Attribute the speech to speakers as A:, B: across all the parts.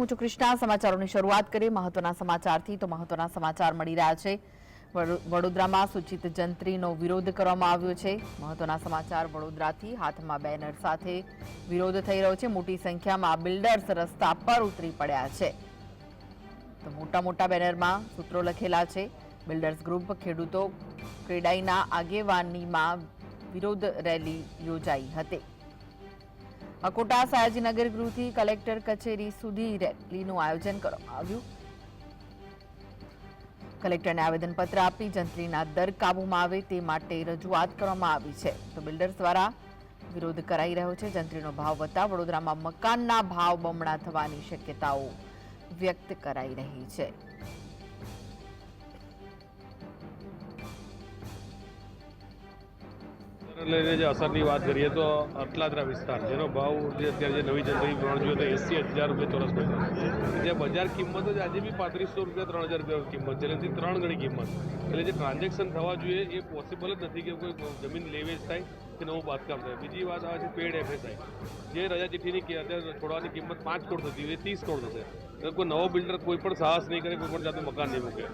A: હું છું કૃષ્ણા। સમાચારોની શરૂઆત કરીએ મહત્વના સમાચારથી। તો મહત્વના સમાચાર મળી રહ્યા છે। વડોદરામાં સૂચિત જંત્રીનો વિરોધ કરવામાં આવ્યો છે। મહત્વના સમાચાર વડોદરાથી। હાથમાં બેનર સાથે વિરોધ થઈ રહ્યો છે। મોટી સંખ્યામાં બિલ્ડર્સ રસ્તા પર ઉતરી પડ્યા છે। તો મોટા બેનરમાં સૂત્રો લખેલા છે। બિલ્ડર્સ ગ્રુપ ખેડૂતો ક્રેડાઈના આગેવાનીમાં વિરોધ રેલી યોજાઈ હતી। અકોટા સયાજીનગર ગૃહથી કલેક્ટર કચેરી સુધી રેલીનું આયોજન કરવામાં આવ્યું। કલેક્ટરને આવેદનપત્ર આપી જંત્રીના દર કાબૂમાં આવે તે માટે રજૂઆત કરવામાં આવી છે। તો બિલ્ડર્સ દ્વારા વિરોધ કરાઈ રહ્યો છે। જંત્રીનો ભાવ વધતા વડોદરામાં મકાનના ભાવ બમણા થવાની શક્યતાઓ વ્યક્ત કરાઈ રહી છે।
B: લઈને જે અસરની વાત કરીએ તો અટલાદરા વિસ્તાર જેનો ભાવ જે અત્યારે જે નવી જંત્રી પ્રણ જોઈએ તો 80,000 રૂપિયા ચોરસ મીટર, જે બજાર કિંમત જ આજે બી 3500 રૂપિયા 3000 રૂપિયા કિંમત છે, એટલે 3 ગણી કિંમત। એટલે જે ટ્રાન્ઝેક્શન થવા જોઈએ એ પોસિબલ જ નથી કે કોઈ જમીન લેવેચ થાય કે નવું બાંધકામ થાય। બીજી વાત આવે છે પેડ FSI, જે રજા ચિઠ્ઠીની અત્યારે છોડવાની કિંમત 5 કરોડ થતી હોય 30 કરોડ થશે। કોઈ નવો બિલ્ડર કોઈ પણ સાહસ નહીં કરે, કોઈ પણ જાતનું મકાન નહીં મૂકે।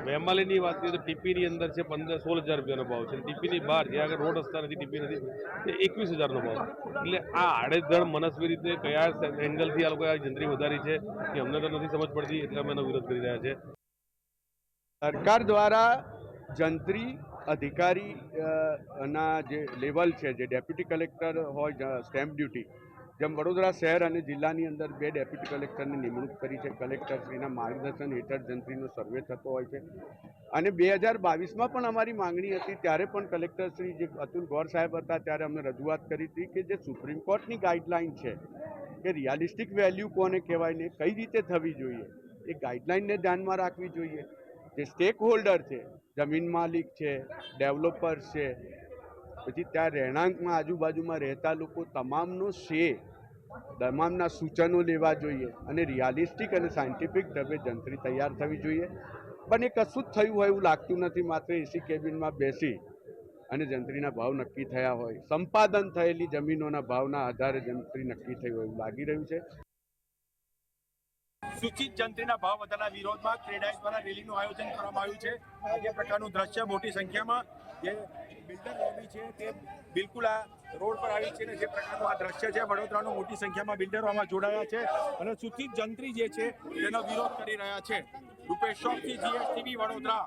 B: વેમાલીની વાત કરીએ તો ટીપીની અંદર છે 16,000 રૂપિયાનો ભાવ છે, ટીપીની બહાર જ્યાં આગળ રોડ રસ્તા નથી, ટીપી નથી, તે 21,000નો ભાવ। એટલે આ આડેધડ મનસ્વી રીતે કયા એંગલથી આ લોકો આ જંત્રી વધારી છે કે અમને તો નથી સમજ પડતી, એટલે અમે એનો વિરોધ કરી રહ્યા છે।
C: સરકાર દ્વારા જંત્રી અધિકારી ના જે લેવલ છે, જે ડેપ્યુટી કલેક્ટર હોય સ્ટેમ્પ ડ્યુટી, જેમ વડોદરા શહેર અને જિલ્લાની અંદર 2 ડેપ્યુટી કલેક્ટરની નિમણૂક કરી છે। કલેક્ટરશ્રીના માર્ગદર્શન હેઠળ જંત્રીનો સર્વે થતો હોય છે। અને 2022માં પણ અમારી માંગણી હતી, ત્યારે પણ કલેક્ટરશ્રી જે અતુલ ગોર સાહેબ હતા ત્યારે અમે રજૂઆત કરી હતી કે જે સુપ્રીમ કોર્ટની ગાઈડલાઈન છે કે રિયાલિસ્ટિક વેલ્યુ કોને કહેવાય ને કઈ રીતે થવી જોઈએ, એ ગાઈડલાઈનને ધ્યાનમાં રાખવી જોઈએ। જે સ્ટેક હોલ્ડર છે, જમીન માલિક છે, ડેવલપર્સ છે, પછી ત્યાં રહેણાંકમાં આજુબાજુમાં રહેતા લોકો, તમામનો તમામના સૂચનો લેવા જોઈએ અને રિયાલિસ્ટિક અને સાયન્ટિફિક ઢબે જંત્રી તૈયાર થવી જોઈએ। પણ એ કશું જ થયું હોય એવું લાગતું નથી। માત્ર એસી કેબિનમાં બેસી અને જંત્રીના ભાવ નક્કી થયા હોય, સંપાદન થયેલી જમીનોના ભાવના આધારે જંત્રી નક્કી થઈ હોય એવું લાગી રહ્યું છે।
D: સૂચિત જંત્રીના ભાવ વધારાના વિરોધમાં ક્રેડાઈ દ્વારા રેલીનું આયોજન કરવામાં આવ્યું છે। આ પ્રકારનું દ્રશ્ય મોટી સંખ્યામાં જે બિલ્ડર લોબી છે તે બિલકુલ આ રોડ પર આવી છે, અને જે પ્રકારનું આ દ્રશ્ય છે વડોદરાનું મોટી સંખ્યામાં બિલ્ડરો આમાં જોડાયા છે અને સૂચિત જંત્રી જે છે તેનો વિરોધ કરી રહ્યા છે। રૂપેશ ચોકથી GSTV વડોદરા।